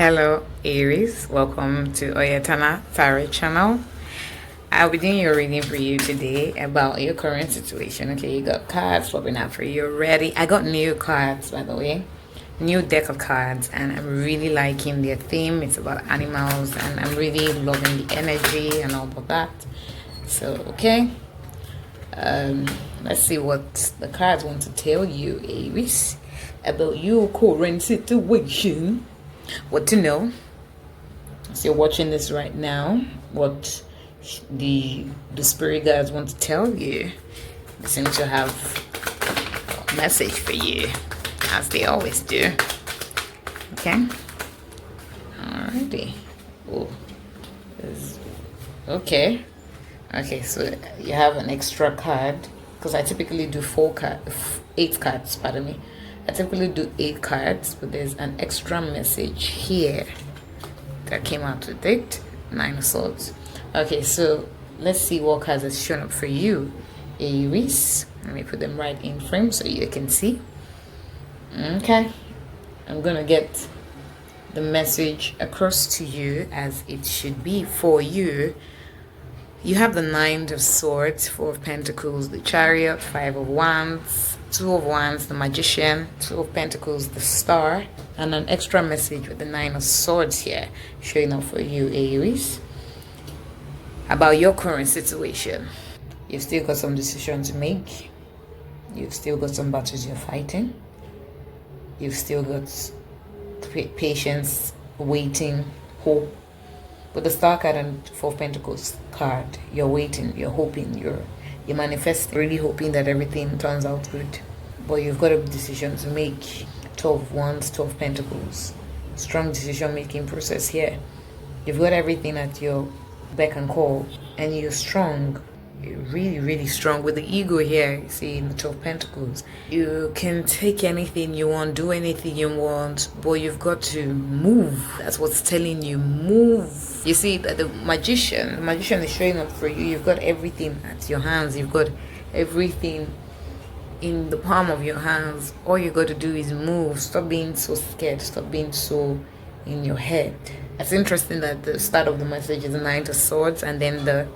Hello, Aries. Welcome to Oyetana Tarot channel. I'll be doing your reading for you today about your current situation. Okay, you got cards popping out for you already. I got new cards, by the way, new deck of cards, and I'm really liking their theme. It's about animals, and I'm really loving the energy and all of that. So, okay, let's see what the cards want to tell you, Aries, about your current situation. What to know. So you're watching this right now, what the spirit guides want to tell you. They seem to have a message for you, as they always do. Okay, alrighty. Oh, okay. So you have an extra card, because I typically do 8 cards, pardon me. I typically do 8 cards, but there's an extra message here that came out with it. 9 of Swords. Okay, so let's see what cards has shown up for you, Aries. Let me put them right in frame so you can see. Okay, I'm gonna get the message across to you as it should be for you. You have the 9 of Swords, 4 of Pentacles, the Chariot, 5 of Wands, 2 of Wands, the Magician, 2 of Pentacles, the Star, and an extra message with the 9 of Swords here showing up for you, Aries, about your current situation. You've still got some decisions to make. You've still got some battles you're fighting. You've still got patience, waiting, hope. With the Star card and 4 of Pentacles card, you're waiting, you're hoping, you're manifesting, really hoping that everything turns out good. But you've got a decision to make. 12 of Wands, 12 of Pentacles. Strong decision-making process here. You've got everything at your beck and call, and you're strong. You're really, really strong. With the ego here, you see, in the 12 of Pentacles, you can take anything you want, do anything you want, but you've got to move. That's what's telling you, move. You see, that the magician is showing up for you. You've got everything at your hands. You've got everything in the palm of your hands. All you got to do is move. Stop being so scared. Stop being so in your head. It's interesting that the start of the message is the 9 of Swords, and then the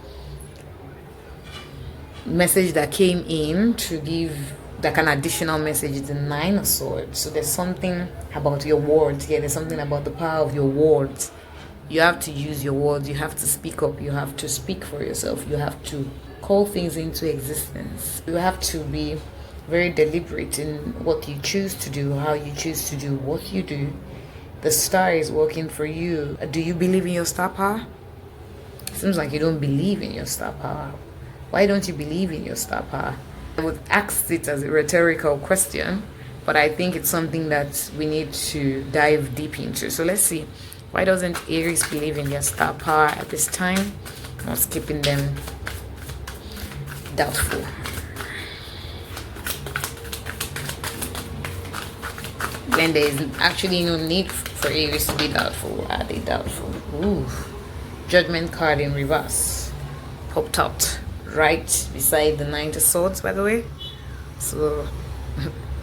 message that came in to give like an additional message is the 9 of Swords. So there's something about your words here. There's something about the power of your words. You have to use your words. You have to speak up. You have to speak for yourself. You have to call things into existence. You have to be very deliberate in what you choose to do, how you choose to do what you do. The Star is working for you. Do you believe in your star power? Seems like you don't believe in your star power. Why don't you believe in your star power? I would ask it as a rhetorical question, but I think it's something that we need to dive deep into. So let's see. Why doesn't Aries believe in their star power at this time? What's keeping them doubtful? When there is actually no need for Aries to be doubtful. Are they doubtful? Ooh. Judgment card in reverse popped out right beside the 9 of Swords, by the way. So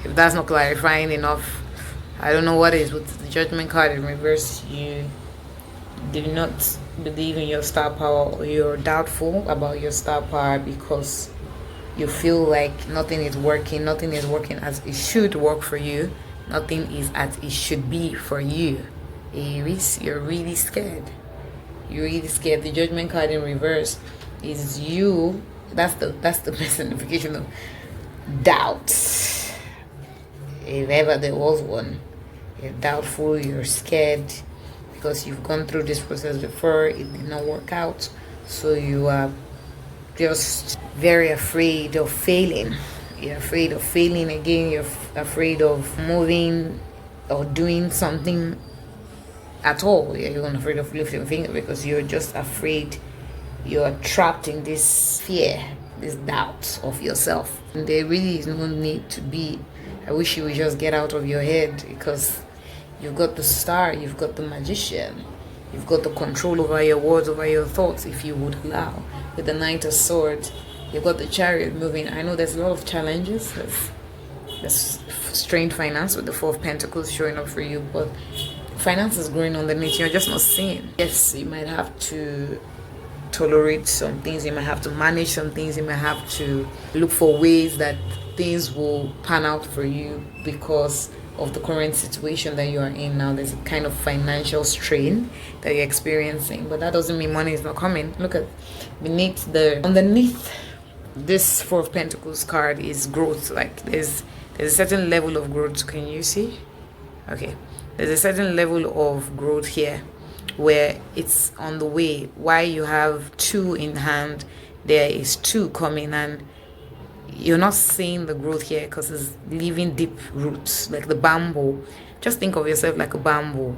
if that's not clarifying enough, I don't know what is. With the Judgment card in reverse, you do not believe in your star power, or you're doubtful about your star power because you feel like nothing is working as it should work for you. Nothing is as it should be for you. Aries, you're really scared. You're really scared. The Judgment card in reverse is you. That's the personification of doubt. If ever there was one. You're doubtful, you're scared because you've gone through this process before, it did not work out. So you are just very afraid of failing. You're afraid of failing again. You're afraid of moving or doing something at all. You're not afraid of lifting a finger because you're just afraid. You're trapped in this fear, this doubt of yourself. And there really is no need to be. I wish you would just get out of your head, because you've got the Star, you've got the Magician, you've got the control over your words, over your thoughts, if you would allow. With the 9 of Swords, you've got the Chariot moving. I know there's a lot of challenges. There's strained finance with the 4 of Pentacles showing up for you, but finance is growing underneath. You're just not seeing. Yes, you might have to tolerate some things, you might have to manage some things, you might have to look for ways that things will pan out for you because of the current situation that you are in now. There's a kind of financial strain that you're experiencing, but that doesn't mean money is not coming. Look at underneath this Four of Pentacles card is growth. Like there's a certain level of growth. Can you see? Okay, there's a certain level of growth here where it's on the way. Why you have 2 in hand, there is 2 coming, and you're not seeing the growth here because it's leaving deep roots like the bamboo. Just think of yourself like a bamboo.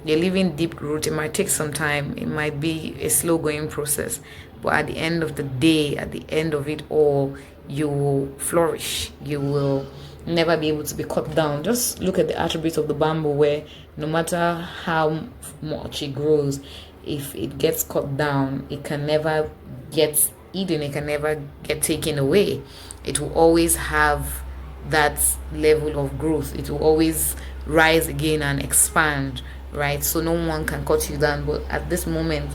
You're leaving deep root. It might take some time, it might be a slow going process, but at the end of the day, at the end of it all, you will flourish. You will never be able to be cut down. Just look at the attributes of the bamboo, where no matter how much it grows, if it gets cut down, it can never get eaten, it can never get taken away. It will always have that level of growth. It will always rise again and expand, right? So no one can cut you down. But at this moment,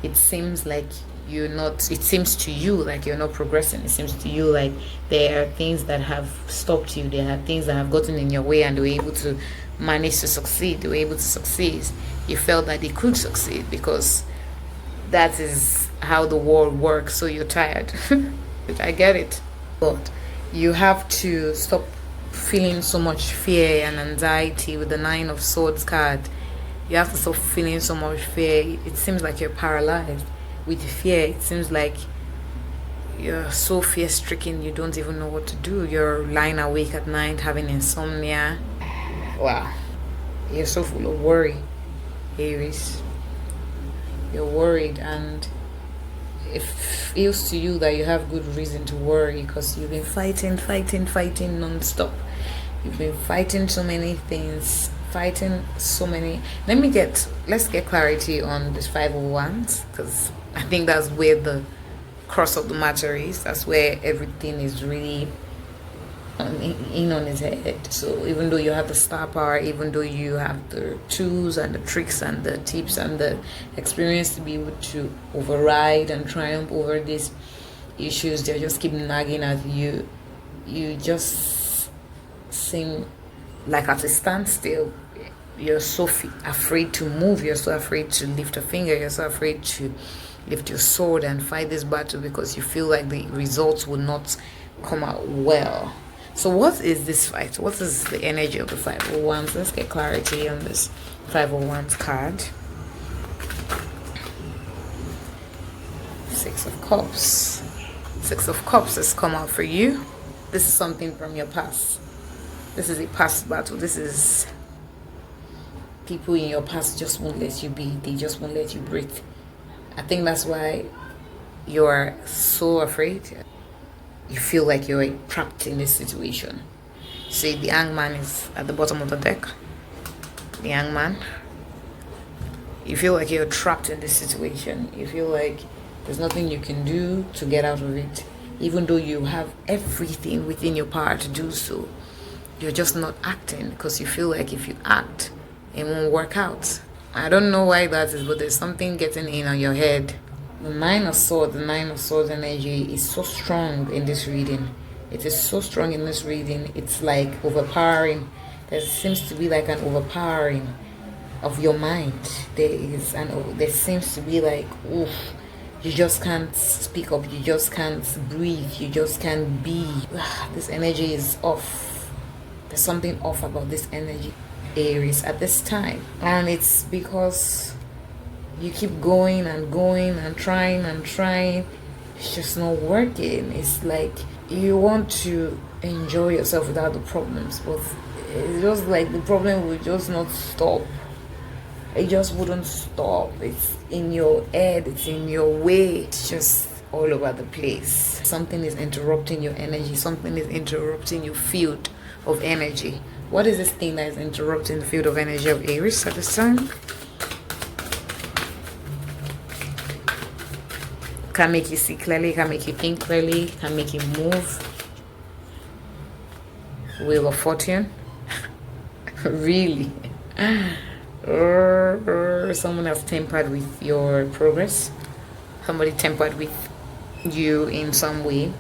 it seems like it seems to you like you're not progressing. It seems to you like there are things that have stopped you, there are things that have gotten in your way, and they were able to manage to succeed. They were able to succeed. You felt that they could succeed because that is how the world works. So you're tired. I get it, but you have to stop feeling so much fear and anxiety with the 9 of Swords card. You have to stop feeling so much fear. It seems like you're paralyzed with fear. It seems like you're so fear stricken you don't even know what to do. You're lying awake at night having insomnia. Wow, you're so full of worry, Aries. You're worried, and it feels to you that you have good reason to worry because you've been fighting non-stop. You've been fighting so many things, let's get clarity on this 5 of Wands, because I think that's where the cross of the matter is. That's where everything is really in on his head. So even though you have the star power, even though you have the tools and the tricks and the tips and the experience to be able to override and triumph over these issues, they just keep nagging at you. You just seem like at a standstill. You're so afraid to move. You're so afraid to lift a finger. You're so afraid to lift your sword and fight this battle because you feel like the results will not come out well. So what is this fight? What is the energy of the 5 of Wands? Let's get clarity on this 5 of Wands card. 6 of Cups. 6 of Cups has come out for you. This is something from your past. This is a past battle. This is people in your past just won't let you be. They just won't let you breathe. I think that's why you're so afraid. You feel like you're trapped in this situation. See, the Hangman is at the bottom of the deck. The Hangman. You feel like you're trapped in this situation. You feel like there's nothing you can do to get out of it. Even though you have everything within your power to do so, you're just not acting because you feel like if you act, it won't work out. I don't know why that is, but there's something getting in on your head. The 9 of Swords energy is so strong in this reading. It is so strong in this reading. It's like overpowering. There seems to be like an overpowering of your mind. There seems to be like, oof, you just can't speak up. You just can't breathe. You just can't be. This energy is off. There's something off about this energy, Aries, at this time. And it's because you keep going and trying. It's just not working. It's like you want to enjoy yourself without the problems, but it's just like the problem will just not stop. It just wouldn't stop. It's in your head, it's in your way, it's just all over the place. Something is interrupting your energy, something is interrupting your field of energy. What is this thing that is interrupting the field of energy of Aries at this time? Can make you see clearly, can make you think clearly, can make you move. Wheel of Fortune. Really? or someone has tampered with your progress. Somebody tampered with you in some way.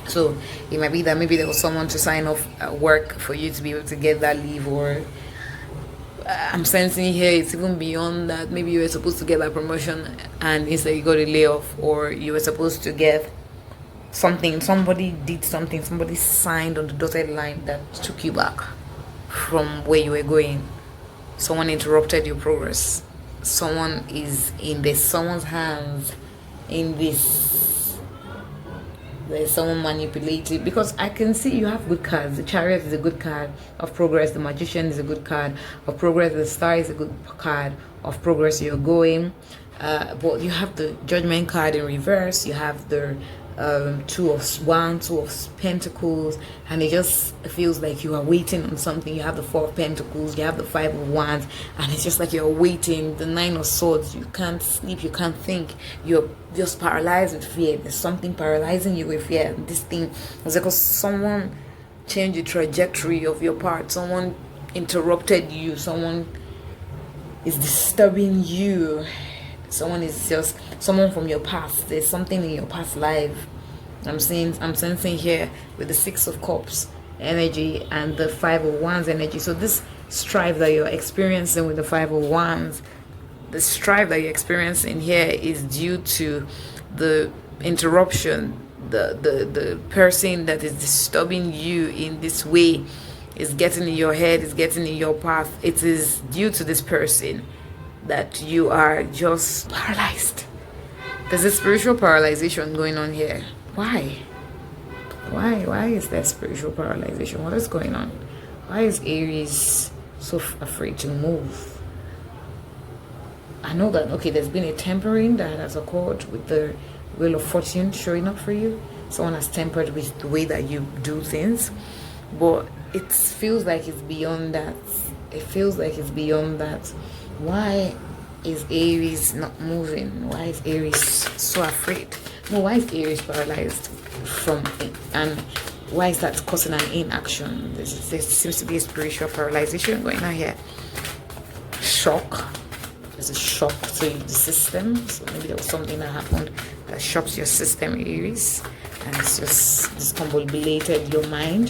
So it might be that maybe there was someone to sign off at work for you to be able to get that leave, or I'm sensing here it's even beyond that. Maybe you were supposed to get that promotion and instead you got a layoff, or you were supposed to get something, somebody did something, somebody signed on the dotted line that took you back from where you were going. Someone interrupted your progress. Someone is in this, someone's hands in this. There's someone manipulated, because I can see you have good cards. The Chariot is a good card of progress. The Magician is a good card of progress. The Star is a good card of progress. You're going, but you have the Judgment card in reverse. You have the Two of Wands, Two of Pentacles, and it just feels like you are waiting on something. You have the Four of Pentacles, you have the Five of Wands, and it's just like you're waiting. The Nine of Swords, you can't sleep, you can't think, you're just paralyzed with fear. There's something paralyzing you with fear. This thing is because someone changed the trajectory of your path, someone interrupted you, someone is disturbing you. Someone is just someone from your past. There's something in your past life. I'm sensing here with the Six of Cups energy and the Five of Wands energy. So this strife that you're experiencing with the Five of Wands, the strife that you're experiencing here is due to the interruption. The person that is disturbing you in this way is getting in your head, is getting in your path. It is due to this person that you are just paralyzed. There's a spiritual paralyzation going on here. Why is there spiritual paralyzation? What is going on? Why is Aries so afraid to move? I know that, okay, there's been a tempering that has occurred with the Wheel of Fortune showing up for you. Someone has tempered with the way that you do things, but it feels like it's beyond that. It feels like it's beyond that. Why is Aries not moving? Why is Aries so afraid? No, why is Aries paralyzed from it? And why is that causing an inaction? There seems to be a spiritual paralyzation going on here. Shock. There's a shock to the system. So maybe there was something that happened that shocks your system, Aries. And it's just discombobulated your mind.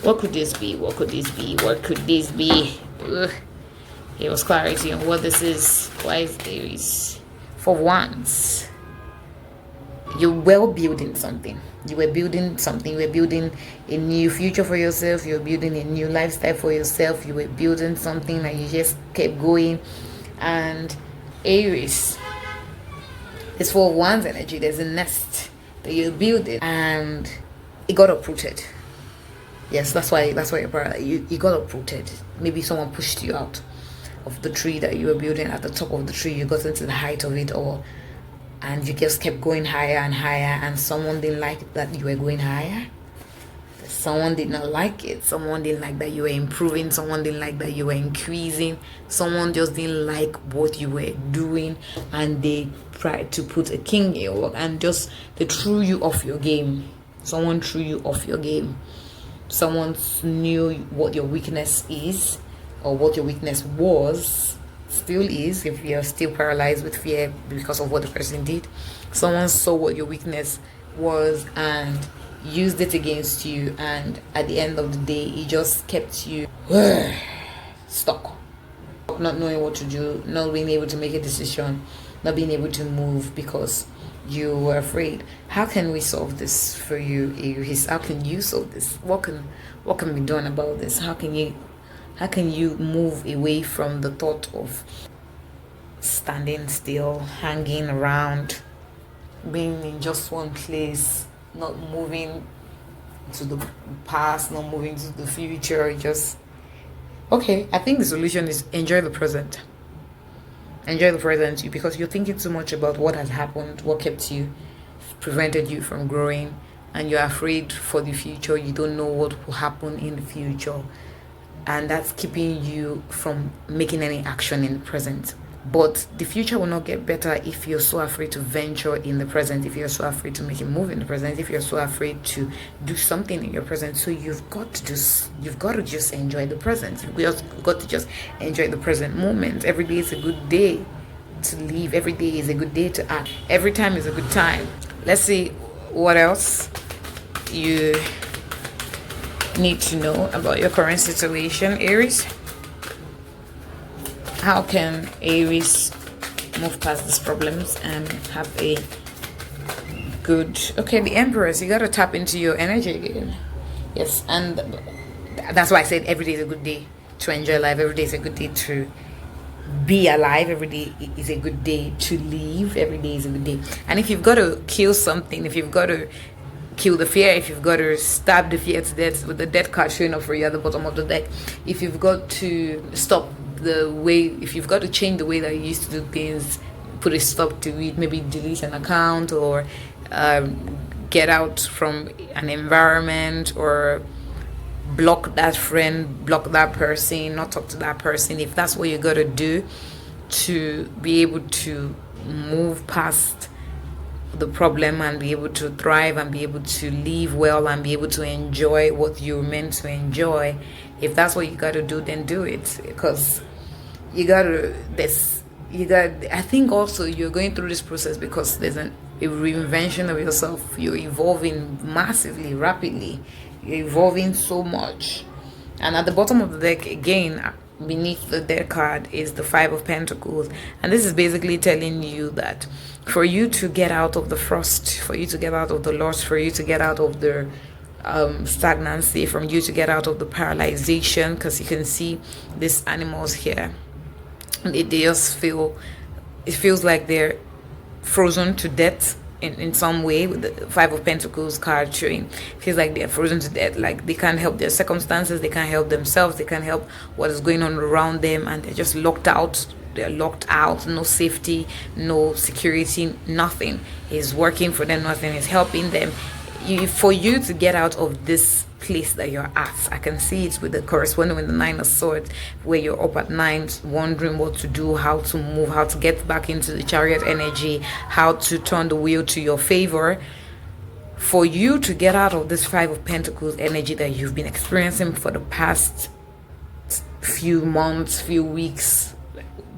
What could this be? What could this be? What could this be? Ugh. There was clarity on what this is. Why is Aries? For Wands, you're well building something. You were building something. You were building a new future for yourself. You were building a new lifestyle for yourself. You were building something and you just kept going. And Aries, it's for Wands energy. There's a nest that you're building and it got uprooted. Yes, that's why you're paralyzed. You got uprooted. Maybe someone pushed you out of the tree that you were building. At the top of the tree, you got into the height of it all, and you just kept going higher and higher, and someone didn't like that you were going higher. Someone did not like it. Someone didn't like that you were improving. Someone didn't like that you were increasing. Someone just didn't like what you were doing, and they tried to put a king in your work, and just they threw you off your game. Someone threw you off your game. Someone knew what your weakness is, or what your weakness was, still is, if you're still paralyzed with fear because of what the person did. Someone saw what your weakness was and used it against you, and at the end of the day, it just kept you stuck, not knowing what to do, not being able to make a decision, not being able to move because you were afraid. How can we solve this for you, Aries? How can you solve this? What can be done about this? How can you move away from the thought of standing still, hanging around, being in just one place, not moving to the past, not moving to the future? Just, okay, I think the solution is enjoy the present. Enjoy the present, because you're thinking too much about what has happened, what kept you, prevented you from growing, and you're afraid for the future. You don't know what will happen in the future, and that's keeping you from making any action in the present. But the future will not get better if you're so afraid to venture in the present, if you're so afraid to make a move in the present, if you're so afraid to do something in your present. So you've got to just enjoy the present. You've got to just enjoy the present moment. Every day is a good day to live. Every day is a good day to act. Every time is a good time. Let's see what else you need to know about your current situation, Aries. How can Aries move past these problems and have a good... Okay, the Empress, you got to tap into your energy again. Yes, and that's why I said every day is a good day to enjoy life. Every day is a good day to be alive. Every day is a good day to live. Every day is a good day. And if you've got to kill something, if you've got to kill the fear, if you've got to stab the fear to death, with the death card showing up for you at the bottom of the deck, if you've got to stop the way, if you've got to change the way that you used to do things, put a stop to it, maybe delete an account, or get out from an environment, or block that friend, block that person, not talk to that person, if that's what you got to do to be able to move past the problem and be able to thrive and be able to live well and be able to enjoy what you're meant to enjoy, if that's what you got to do, then do it. Because I think also you're going through this process because there's a reinvention of yourself. You're evolving massively, rapidly. You're evolving so much. And at the bottom of the deck, again, beneath the deck card, is the Five of Pentacles. And this is basically telling you that for you to get out of the frost, for you to get out of the loss, for you to get out of the stagnancy, from you to get out of the paralyzation, because you can see these animals here, they just it feels like they're frozen to death in some way, with the Five of Pentacles card showing. It feels like they're frozen to death, like they can't help their circumstances, they can't help themselves, they can't help what is going on around them, and they're just locked out. They're locked out. No safety, no security, nothing is working for them, nothing is helping them. For you to get out of this place that you're at, I can see it with the corresponding with the Nine of Swords, where you're up at night wondering what to do, how to move, how to get back into the Chariot energy, how to turn the wheel to your favor. For you to get out of this Five of Pentacles energy that you've been experiencing for the past few months, few weeks,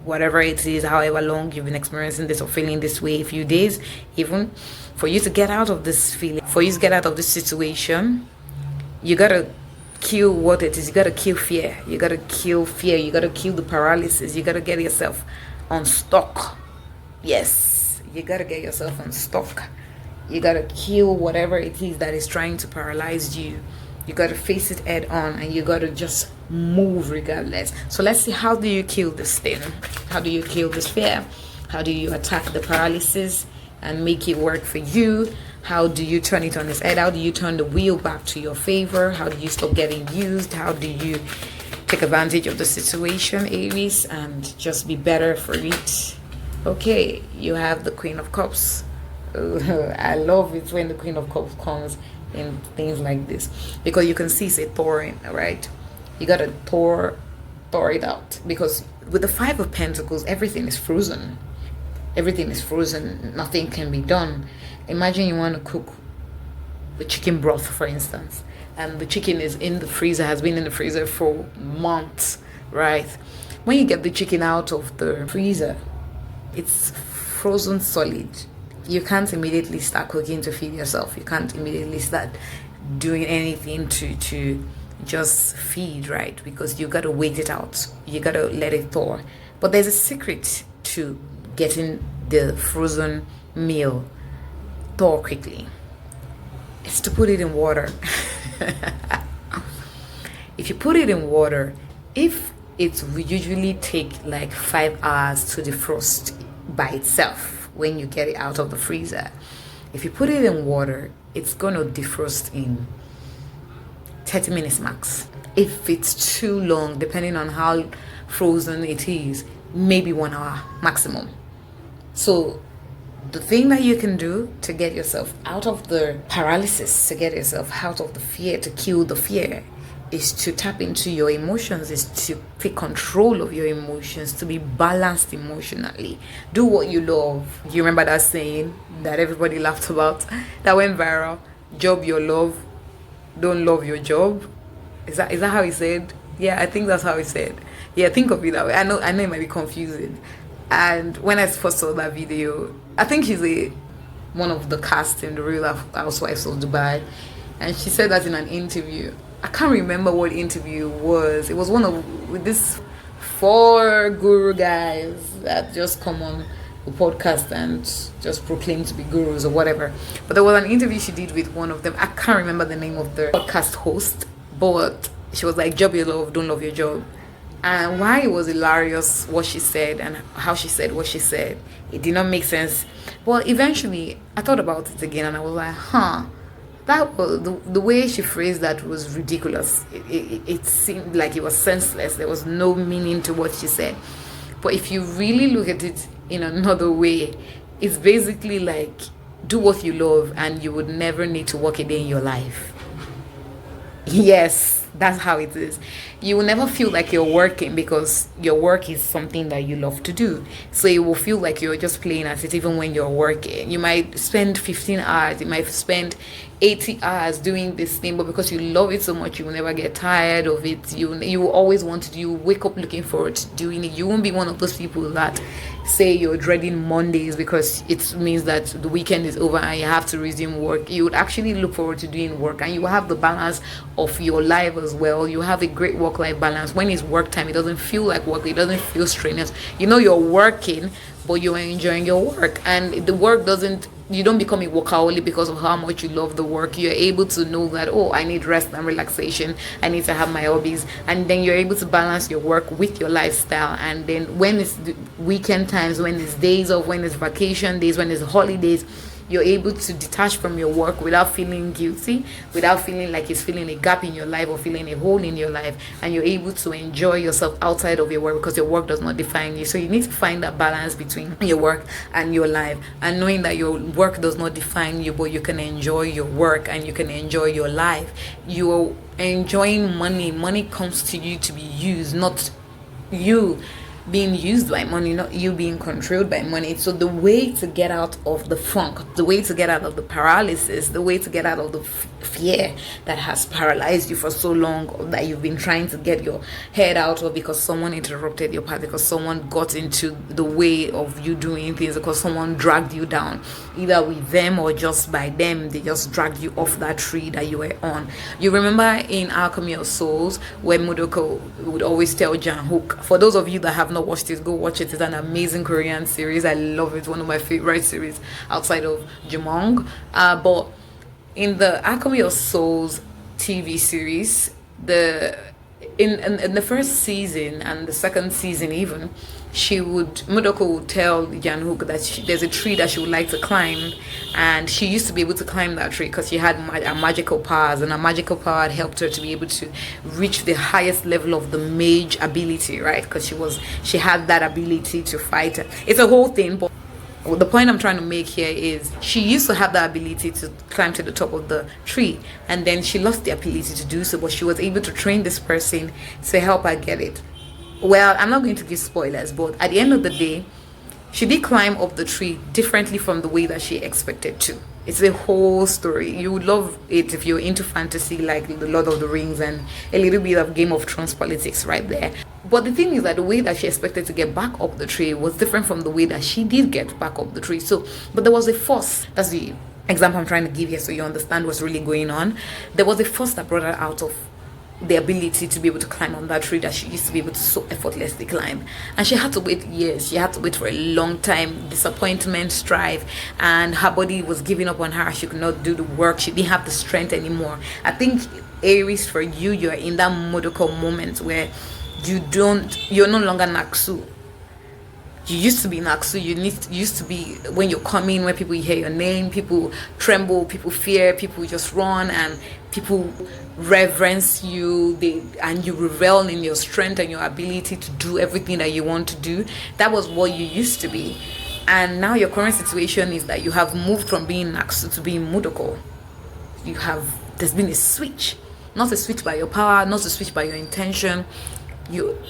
whatever it is, however long you've been experiencing this or feeling this way, a few days even, for you to get out of this feeling, for you to get out of this situation, you gotta kill what it is. You gotta kill fear. You gotta kill fear. You gotta kill the paralysis. You gotta get yourself unstuck. Yes, you gotta get yourself unstuck. You gotta kill whatever it is that is trying to paralyze you. You gotta face it head on, and you gotta just move regardless. So let's see, how do you kill this thing? How do you kill this fear? How do you attack the paralysis and make it work for you? How do you turn it on its head? How do you turn the wheel back to your favor? How do you stop getting used? How do you take advantage of the situation, Aries, and just be better for it? Okay, you have the Queen of Cups. I love it when the Queen of Cups comes in things like this, because you can see it's a thawing, right? You gotta thaw it out, because with the Five of Pentacles, everything is frozen. Everything is frozen. Nothing can be done. Imagine you want to cook the chicken broth, for instance, and the chicken is in the freezer, has been in the freezer for months, right? When you get the chicken out of the freezer, it's frozen solid. You can't immediately start cooking to feed yourself. You can't immediately start doing anything to just feed, right? Because you got to wait it out. You got to let it thaw. But there's a secret to getting the frozen meal thaw quickly. It's to put it in water. If you put it in water, if it will usually take like 5 hours to defrost by itself when you get it out of the freezer, if you put it in water, it's gonna defrost in 30 minutes max. If it's too long, depending on how frozen it is, maybe 1 hour maximum. So the thing that you can do to get yourself out of the paralysis, to get yourself out of the fear, to kill the fear, is to tap into your emotions, is to take control of your emotions, to be balanced emotionally. Do what you love. You remember that saying that everybody laughed about that went viral? Job your love, don't love your job. Is that how he said? Yeah, I think that's how he said. Yeah, think of it that way. I know it might be confusing. And when I first saw that video, I think she's one of the cast in the Real Housewives of Dubai, and she said that in an interview. I can't remember what interview it was. It was one of with this four guru guys that just come on the podcast and just proclaim to be gurus or whatever. But there was an interview she did with one of them. I can't remember the name of the podcast host, but she was like, "Job your love, don't love your job." And why it was hilarious what she said and how she said what she said, it did not make sense. But eventually, I thought about it again and I was like, that was the way she phrased that was ridiculous. It seemed like it was senseless. There was no meaning to what she said. But if you really look at it in another way, it's basically like, do what you love and you would never need to work a day in your life. Yes, that's how it is. You will never feel like you're working because your work is something that you love to do. So you will feel like you're just playing at it even when you're working. You might spend 15 hours, you might spend 80 hours doing this thing, but because you love it so much, you will never get tired of it. You will always want to do. You wake up looking forward to doing it. You won't be one of those people that say you're dreading Mondays because it means that the weekend is over and you have to resume work. You would actually look forward to doing work, and you will have the balance of your life as well. You have a great work-life balance. When it's work time, it doesn't feel like work. It doesn't feel strenuous. You know you're working, but you're enjoying your work, and the work doesn't. You don't become a workaholic because of how much you love the work. You're able to know that, oh, I need rest and relaxation. I need to have my hobbies. And then you're able to balance your work with your lifestyle. And then when it's weekend times, when it's days off, when it's vacation days, when it's holidays, you're able to detach from your work without feeling guilty, without feeling like it's filling a gap in your life or filling a hole in your life, and you're able to enjoy yourself outside of your work because your work does not define you. So you need to find that balance between your work and your life, and knowing that your work does not define you, but you can enjoy your work and you can enjoy your life. You're enjoying money comes to you to be used, not you being used by money, not you being controlled by money. So the way to get out of the funk, the way to get out of the paralysis, the way to get out of the fear that has paralyzed you for so long, or that you've been trying to get your head out of because someone interrupted your path, because someone got into the way of you doing things, because someone dragged you down, either with them or just by them. They just dragged you off that tree that you were on. You remember in Alchemy of Souls where Mudeok would always tell Jan Hook, for those of you that have not watched it, go watch it. It's an amazing Korean series. I love it. One of my favorite series outside of Jumong. But in the Alchemy of Souls TV series, in the first season and the second season even, Mudeok would tell Janhook that there's a tree that she would like to climb, and she used to be able to climb that tree because she had magical powers, and a magical power had helped her to be able to reach the highest level of the mage ability, right? Because she had that ability to fight. It's a whole thing, but the point I'm trying to make here is she used to have the ability to climb to the top of the tree, and then she lost the ability to do so, but she was able to train this person to help her get it. Well, I'm not going to give spoilers, but at the end of the day, she did climb up the tree differently from the way that she expected to. It's a whole story. You would love it if you're into fantasy, like the Lord of the Rings and a little bit of Game of Thrones politics right there. But the thing is that the way that she expected to get back up the tree was different from the way that she did get back up the tree. But there was a force. That's the example I'm trying to give here so you understand what's really going on. There was a force that brought her out of the ability to be able to climb on that tree that she used to be able to so effortlessly climb, and she had to wait years. She had to wait for a long time, disappointment, strife, and her body was giving up on her. She could not do the work. She didn't have the strength anymore. I think, Aries, for you, you're in that Mudeok moment where you're no longer Naksu. You used to be Naksu. Used to be when you're coming, when people hear your name, people tremble, people fear, people just run, and people reverence you. And you revel in your strength and your ability to do everything that you want to do. That was what you used to be, and now your current situation is that you have moved from being Naksu to being Mudeok. There's been a switch. not a switch by your power, not a switch by your intention.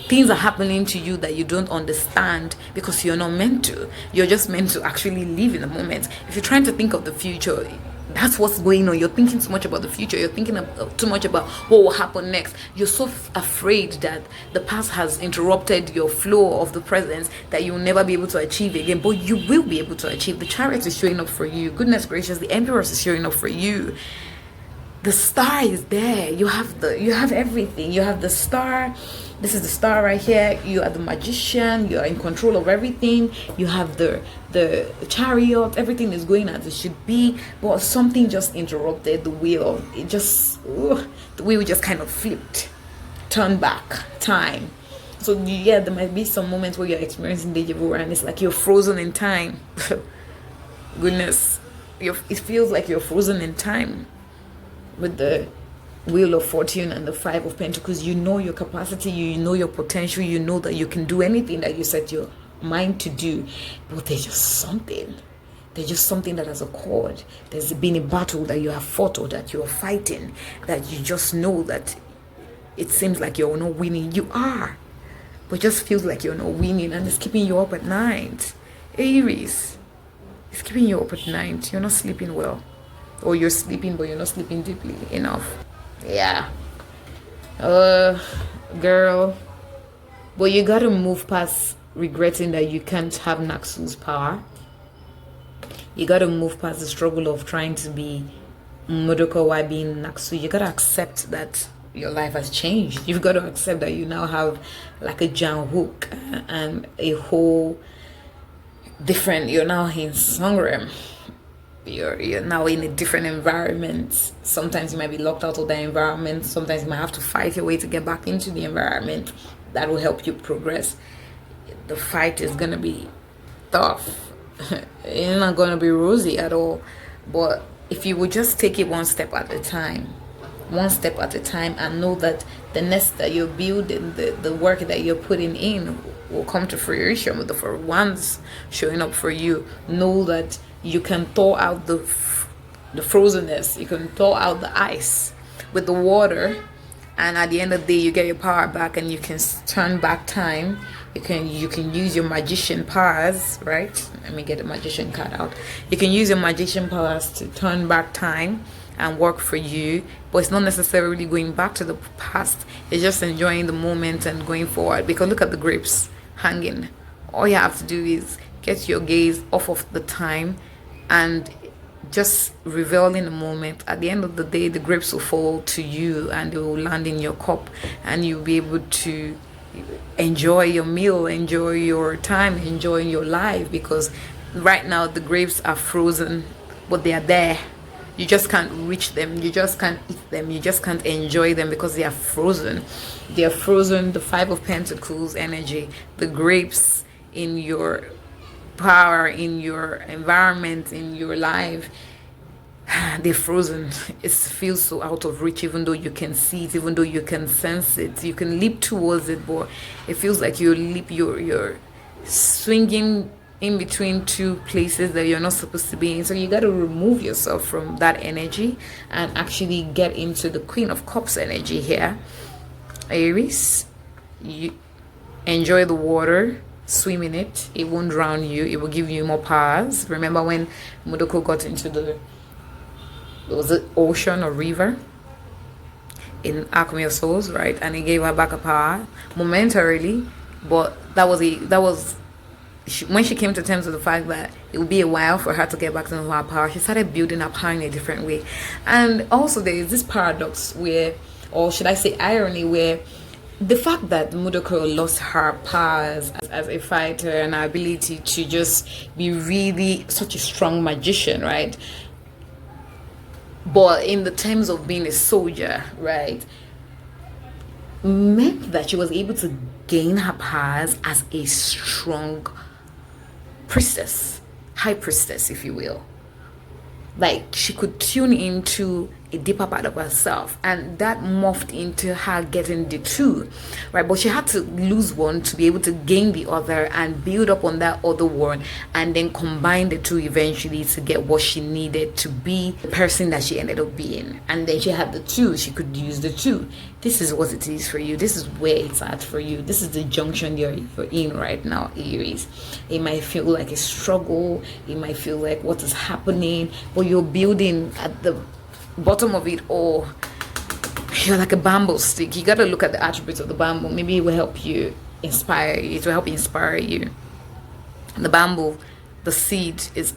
Things are happening to you that you don't understand because you're not meant to. You're just meant to actually live in the moment. If you're trying to think of the future, that's what's going on. You're thinking too much about the future. You're thinking too much about what will happen next. You're so afraid that the past has interrupted your flow of the present that you'll never be able to achieve again. But you will be able to achieve. The Chariot is showing up for you. Goodness gracious, the Empress is showing up for you. The star is there. You have everything. You have the star. This is the star right here. You are the magician. You are in control of everything. You have the chariot. Everything is going as it should be. But something just interrupted the wheel. The wheel just kind of flipped, turned back time. So yeah, there might be some moments where you're experiencing deja vu and it's like you're frozen in time. Goodness, it feels like you're frozen in time. With the Wheel of Fortune and the Five of Pentacles, you know your capacity, you know your potential, you know that you can do anything that you set your mind to do. But there's just something that has occurred. There's been a battle that you have fought or that you are fighting, that you just know that it seems like you're not winning. You are, but it just feels like you're not winning, and it's keeping you up at night. Aries, it's keeping you up at night. You're not sleeping well. Or you're sleeping, but you're not sleeping deeply enough. Yeah. Girl. But you gotta move past regretting that you can't have Naksu's power. You gotta move past the struggle of trying to be Mudeok while being Naksu. You gotta accept that your life has changed. You've got to accept that you now have like a Jan hook and a whole different, you're now in Sangram. You're now in a different environment. Sometimes you might be locked out of the environment. Sometimes you might have to fight your way to get back into the environment. That will help you progress. The fight is gonna be tough. It's not gonna be rosy at all. But if you would just take it one step at a time, and know that the nest that you're building, the work that you're putting in will come to fruition with the ones showing up for you. Know that you can thaw out the frozenness, you can thaw out the ice with the water, and at the end of the day you get your power back and you can turn back time. You can use your magician powers, right? Let me get the magician card out. You can use your magician powers to turn back time and work for you, but it's not necessarily going back to the past. It's just enjoying the moment and going forward. Because look at the grapes hanging. All you have to do is get your gaze off of the time and just revel in the moment. At the end of the day, the grapes will fall to you and they will land in your cup, and you'll be able to enjoy your meal, enjoy your time, enjoy your life. Because right now the grapes are frozen, but they are there. You just can't reach them, you just can't eat them, you just can't enjoy them because they are frozen. They are frozen. The Five of Pentacles energy, the grapes in your power, in your environment, in your life, they're frozen. It feels so out of reach, even though you can see it, even though you can sense it, you can leap towards it, but it feels like you're swinging in between two places that you're not supposed to be in. So you got to remove yourself from that energy and actually get into the Queen of Cups energy here. Aries, you enjoy the water, swim in it. It won't drown you, it will give you more powers. Remember when Mudeok got into the ocean or river in Alchemy of Souls, right? And it gave her back a power momentarily, but that was when she came to terms with the fact that it would be a while for her to get back to her power. She started building her power in a different way. And also there is this paradox where, or should I say irony, where the fact that Mudeok lost her powers as a fighter and her ability to just be really such a strong magician, right? But in the terms of being a soldier, right, meant that she was able to gain her powers as a strong priestess, high priestess, if you will. Like she could tune into a deeper part of herself, and that morphed into her getting the two, right? But she had to lose one to be able to gain the other and build up on that other one, and then combine the two eventually to get what she needed to be the person that she ended up being. And then she had the two, she could use the two. This is what it is for you. This is where it's at for you. This is the junction you're in right now, Aries. It might feel like a struggle. It might feel like what is happening, but you're building at the bottom of it all. You're like a bamboo stick. You got to look at the attributes of the bamboo. Maybe it will help you inspire you. It will help inspire you. The bamboo, the seed is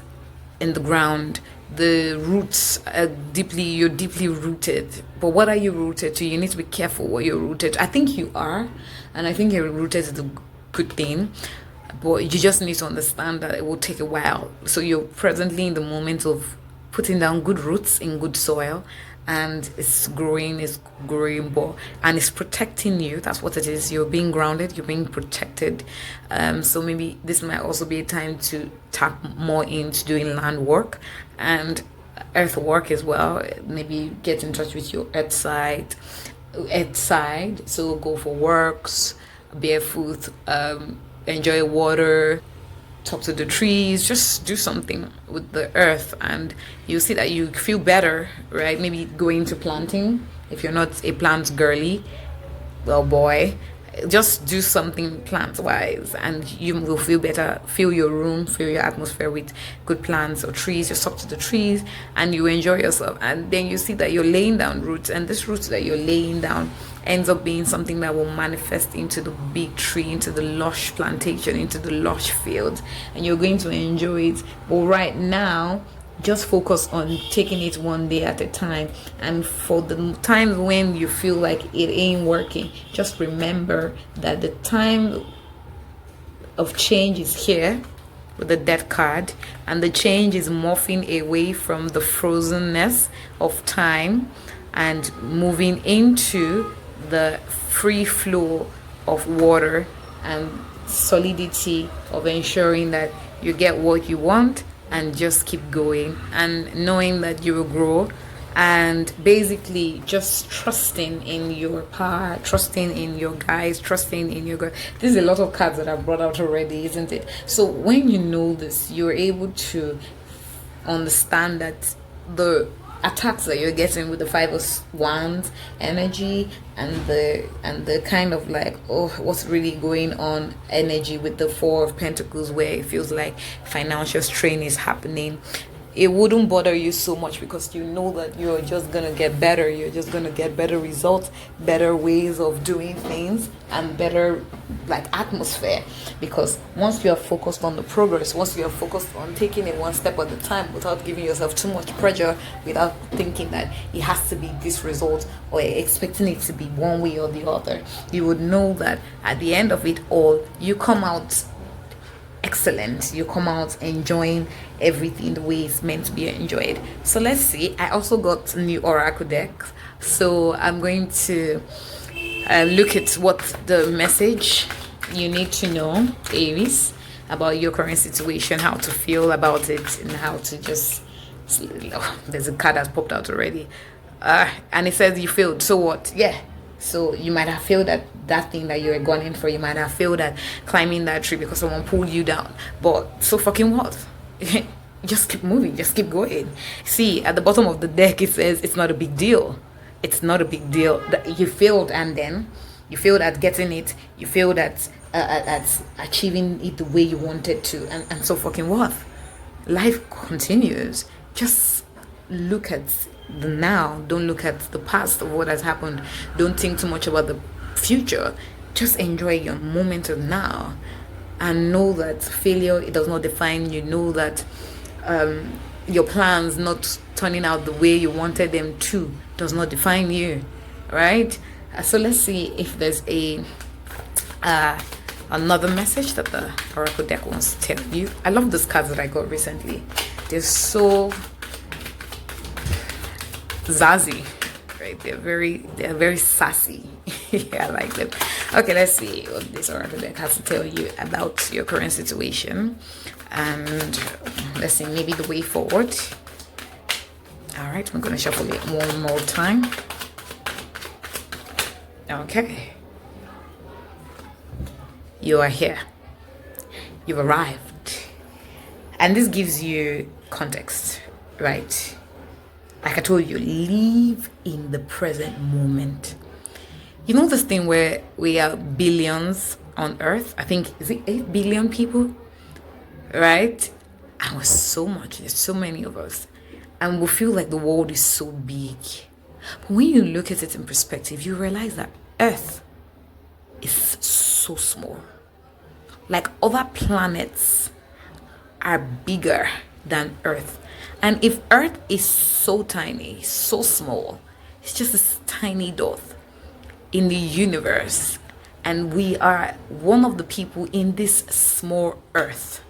in the ground. The roots are you're deeply rooted. But what are you rooted to? You need to be careful what you're rooted to. I think you are, and I think you're rooted to the good thing, but you just need to understand that it will take a while. So you're presently in the moment of putting down good roots in good soil, and it's growing, and it's protecting you. That's what it is. You're being grounded, you're being protected. So maybe this might also be a time to tap more into doing land work and earth work as well. Maybe get in touch with your earth side. So go for walks barefoot, enjoy water, talk to the trees, just do something with the earth, and you'll see that you feel better, right? Maybe go into planting if you're not a plant girly, well, boy, just do something plant wise and you will feel better. Fill your room, fill your atmosphere with good plants or trees. Just talk to the trees and you enjoy yourself, and then you see that you're laying down roots, and this roots that you're laying down ends up being something that will manifest into the big tree, into the lush plantation, into the lush field, and you're going to enjoy it. But right now, just focus on taking it one day at a time. And for the times when you feel like it ain't working, just remember that the time of change is here with the Death card, and the change is morphing away from the frozenness of time and moving into the free flow of water and solidity of ensuring that you get what you want and just keep going and knowing that you will grow, and basically just trusting in your power, trusting in your guys, trusting in your God. There's a lot of cards that I've brought out already, isn't it? So when you know this, you're able to understand that the attacks that you're getting with the Five of Wands energy and the kind of like, oh, what's really going on energy with the Four of Pentacles, where it feels like financial strain is happening, it wouldn't bother you so much because you know that you're just gonna get better. You're just gonna get better results, better ways of doing things, and better like atmosphere. Because once you are focused on the progress, once you are focused on taking it one step at a time without giving yourself too much pressure, without thinking that it has to be this result or expecting it to be one way or the other, you would know that at the end of it all, you come out excellent. You come out enjoying everything the way it's meant to be enjoyed. So let's see. I also got a new oracle deck, so I'm going to look at what the message you need to know, Aries, about your current situation, how to feel about it, and how to just there's a card that's popped out already, and it says you failed. So what? Yeah. So you might have failed at that thing that you were gunning for. You might have failed at climbing that tree because someone pulled you down. But so fucking what? Just keep moving. Just keep going. See, at the bottom of the deck, it says it's not a big deal. It's not a big deal. That you failed, and then you failed at getting it. You failed at achieving it the way you wanted to. And so fucking what? Life continues. Just look at the now. Don't look at the past of what has happened. Don't think too much about the future. Just enjoy your moment of now, and know that failure, it does not define you. Know that your plans not turning out the way you wanted them to does not define you, right? So let's see if there's a another message that the oracle deck wants to tell you. I love those cards that I got recently. They're so zazzy, right? They're very sassy. Yeah, I like them. Okay, let's see what this oracle deck has to tell you about your current situation, and let's see maybe the way forward. All right, I'm going to shuffle it one more time. Okay. You are here. You've arrived. And this gives you context, right? Like I told you, live in the present moment. You know this thing where we are billions on Earth? I think, is it 8 billion people? Right? And we're so much, there's so many of us. And we feel like the world is so big. But when you look at it in perspective, you realize that Earth is so small. Like other planets are bigger than Earth. And if Earth is so tiny, so small, it's just this tiny dot in the universe. And we are one of the people in this small Earth.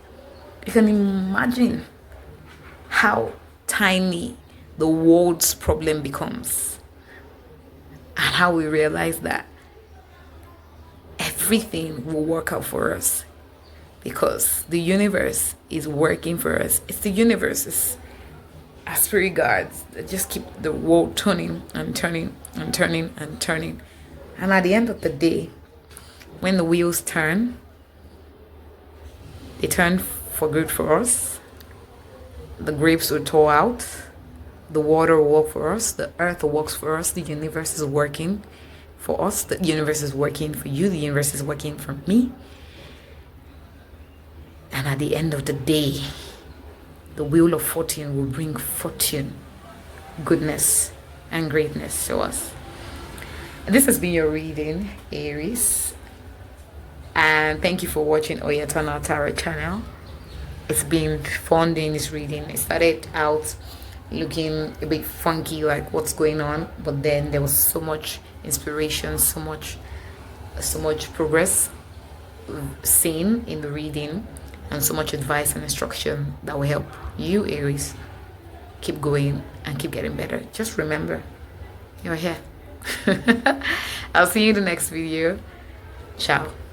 You can imagine how tiny the world's problem becomes. And how we realize that everything will work out for us. Because the universe is working for us. It's the universe, it's our spirit guides that just keep the world turning and turning and turning and turning. And at the end of the day, when the wheels turn, they turn for good for us. The grapes will thaw out. The water will work for us. The earth works for us. The universe is working for us. The universe is working for you. The universe is working for me. And at the end of the day, the wheel of fortune will bring fortune, goodness, and greatness to us. This has been your reading, Aries. And thank you for watching Oyetona Tarot channel. It's been fun doing this reading. It started out looking a bit funky, like what's going on, but then there was so much inspiration, so much progress seen in the reading, and so much advice and instruction that will help you, Aries, keep going and keep getting better. Just remember, you're here. I'll see you in the next video. Ciao.